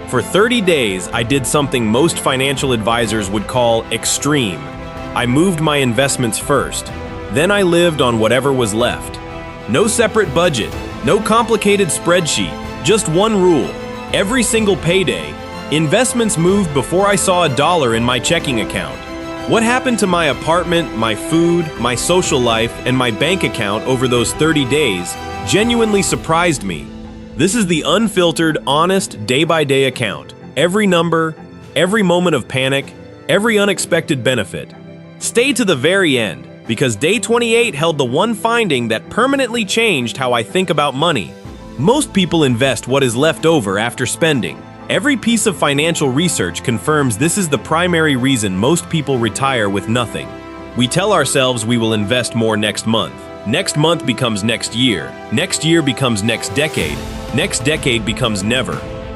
For 30 days, I did something most financial advisors would call extreme. I moved my investments first. Then I lived on whatever was left. No separate budget, no complicated spreadsheet, just one rule. Every single payday, investments moved before I saw a dollar in my checking account. What happened to my apartment, my food, my social life, and my bank account over those 30 days genuinely surprised me. This is the unfiltered, honest, day-by-day account. Every number, every moment of panic, every unexpected benefit. Stay to the very end, because day 28 held the one finding that permanently changed how I think about money. Most people invest what is left over after spending. Every piece of financial research confirms this is the primary reason most people retire with nothing. We tell ourselves we will invest more next month. Next month becomes next year becomes next decade becomes never.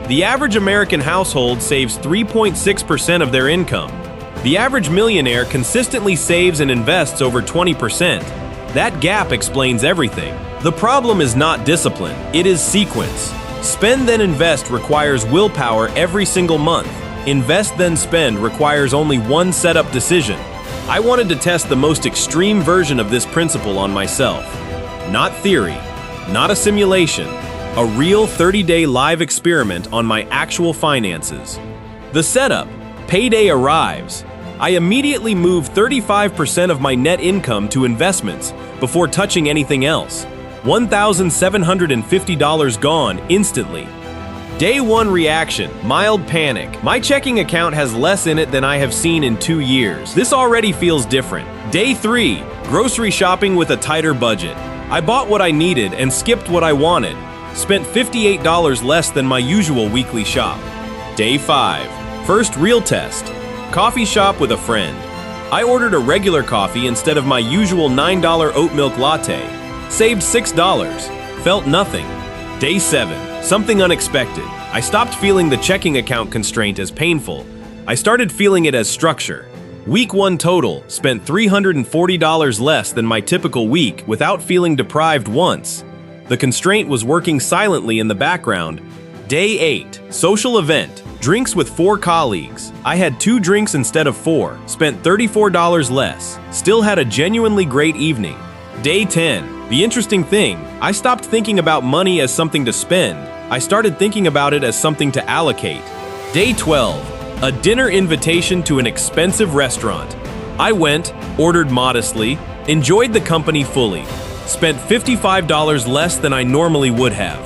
The average American household saves 3.6% of their income. The average millionaire consistently saves and invests over 20%. That gap explains everything. The problem is not discipline, it is sequence. Spend then invest requires willpower every single month. Invest then spend requires only one setup decision. I wanted to test the most extreme version of this principle on myself. Not theory, not a simulation, a real 30-day live experiment on my actual finances. The setup, payday arrives. I immediately move 35% of my net income to investments before touching anything else. $1,750 gone instantly. Day 1 reaction, mild panic. My checking account has less in it than I have seen in 2 years. This already feels different. Day 3, grocery shopping with a tighter budget. I bought what I needed and skipped what I wanted. Spent $58 less than my usual weekly shop. Day 5, first real test. Coffee shop with a friend. I ordered a regular coffee instead of my usual $9 oat milk latte. Saved $6. Felt nothing. Day 7, something unexpected. I stopped feeling the checking account constraint as painful. I started feeling it as structure. Week 1 total, spent $340 less than my typical week without feeling deprived once. The constraint was working silently in the background. Day 8, social event. Drinks with 4 colleagues. I had 2 drinks instead of 4, spent $34 less, still had a genuinely great evening. Day 10, the interesting thing, I stopped thinking about money as something to spend. I started thinking about it as something to allocate. Day 12, a dinner invitation to an expensive restaurant. I went, ordered modestly, enjoyed the company fully, spent $55 less than I normally would have.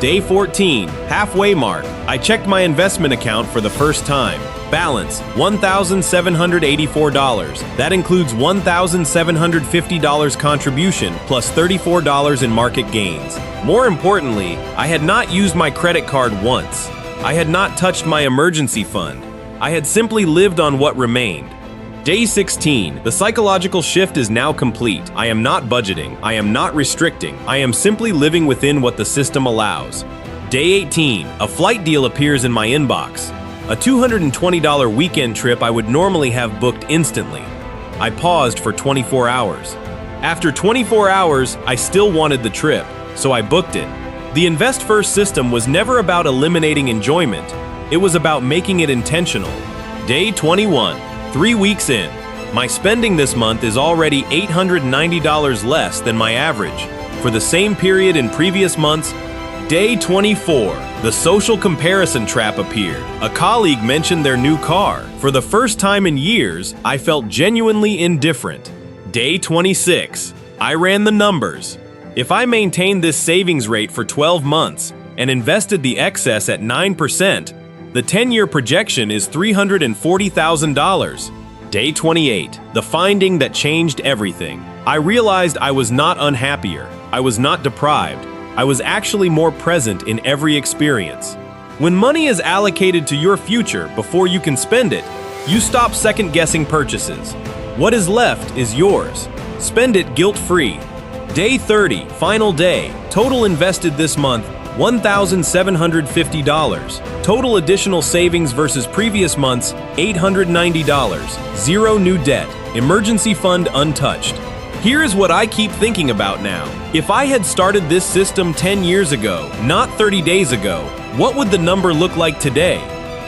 Day 14, halfway mark, I checked my investment account for the first time. Balance, $1,784. That includes $1,750 contribution plus $34 in market gains. More importantly, I had not used my credit card once. I had not touched my emergency fund. I had simply lived on what remained. Day 16, the psychological shift is now complete. I am not budgeting. I am not restricting. I am simply living within what the system allows. Day 18, a flight deal appears in my inbox. A $220 weekend trip I would normally have booked instantly. I paused for 24 hours. After 24 hours, I still wanted the trip, so I booked it. The Invest First system was never about eliminating enjoyment. It was about making it intentional. Day 21. 3 weeks in, my spending this month is already $890 less than my average. For the same period in previous months, Day 24, the social comparison trap appeared. A colleague mentioned their new car. For the first time in years, I felt genuinely indifferent. Day 26, I ran the numbers. If I maintained this savings rate for 12 months and invested the excess at 9%, the 10-year projection is $340,000. Day 28, the finding that changed everything. I realized I was not unhappier. I was not deprived. I was actually more present in every experience. When money is allocated to your future before you can spend it, you stop second-guessing purchases. What is left is yours. Spend it guilt-free. Day 30, final day. Total invested this month, $1,750. Total additional savings versus previous months, $890. Zero new debt. Emergency fund untouched. Here is what I keep thinking about now. If I had started this system 10 years ago, not 30 days ago, What would the number look like today?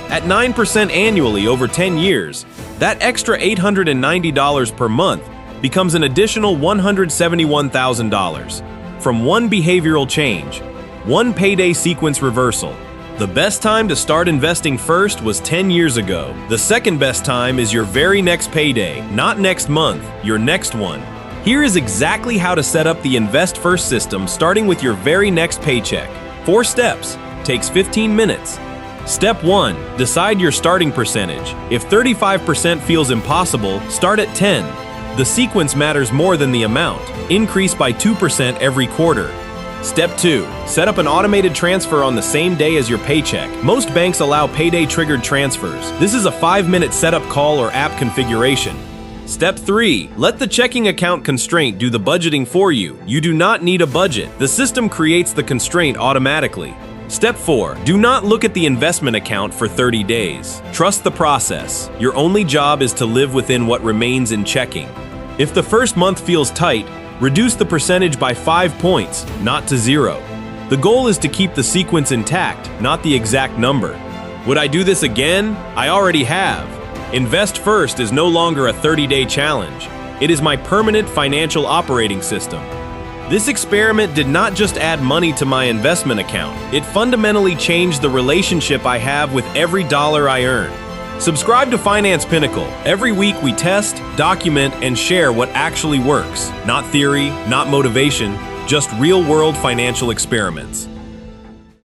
At 9% annually over 10 years, that extra $890 per month becomes an additional $171,000 from one behavioral change, one payday sequence reversal. The best time to start investing first was 10 years ago. The second best time is your very next payday, not next month, your next one. Here is exactly how to set up the Invest First system, starting with your very next paycheck. 4 steps, takes 15 minutes. Step 1, decide your starting percentage. If 35% feels impossible, start at 10. The sequence matters more than the amount. Increase by 2% every quarter. Step 2, set up an automated transfer on the same day as your paycheck. Most banks allow payday-triggered transfers. This is a 5-minute setup call or app configuration. Step 3, let the checking account constraint do the budgeting for you. You do not need a budget. The system creates the constraint automatically. Step 4, do not look at the investment account for 30 days. Trust the process. Your only job is to live within what remains in checking. If the first month feels tight, reduce the percentage by 5 points, not to 0. The goal is to keep the sequence intact, not the exact number. Would I do this again? I already have. Invest First is no longer a 30-day challenge. It is my permanent financial operating system. This experiment did not just add money to my investment account. It fundamentally changed the relationship I have with every dollar I earn. Subscribe to Finance Pinnacle. Every week we test, document, and share what actually works. Not theory, not motivation, just real-world financial experiments.